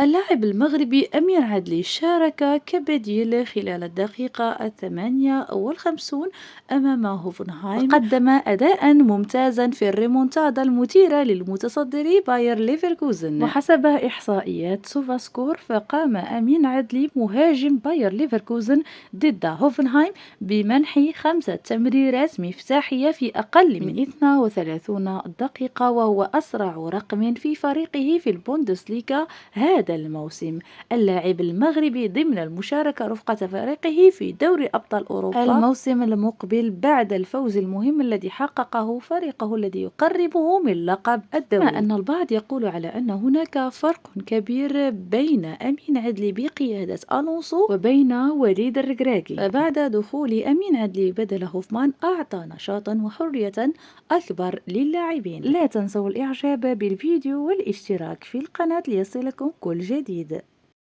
اللاعب المغربي أمير عدلي شارك كبديل خلال الدقيقة 58 أمام هوفنهايم، وقدم أداء ممتازا في الريمونتادا المثيرة للمتصدر باير ليفركوزن. وحسب إحصائيات سوفا سكور، فقام أمين عدلي مهاجم باير ليفركوزن ضد هوفنهايم بمنح 5 تمريرات مفتاحية في أقل من 32 دقيقة، وهو أسرع رقم في فريقه في البوندسليغا هذا الموسم. اللاعب المغربي ضمن المشاركة رفقة فريقه في دوري أبطال أوروبا الموسم المقبل بعد الفوز المهم الذي حققه فريقه الذي يقربه من لقب الدوري. كما أن البعض يقول على أن هناك فرق كبير بين أمين عدلي بقيادة ألونسو وبين وليد الركراكي، فبعد دخول أمين عدلي بدل هوفمان أعطى نشاطا وحرية أكبر للاعبين. لا تنسوا الإعجاب بالفيديو والاشتراك في القناة ليصلكم كل جديد.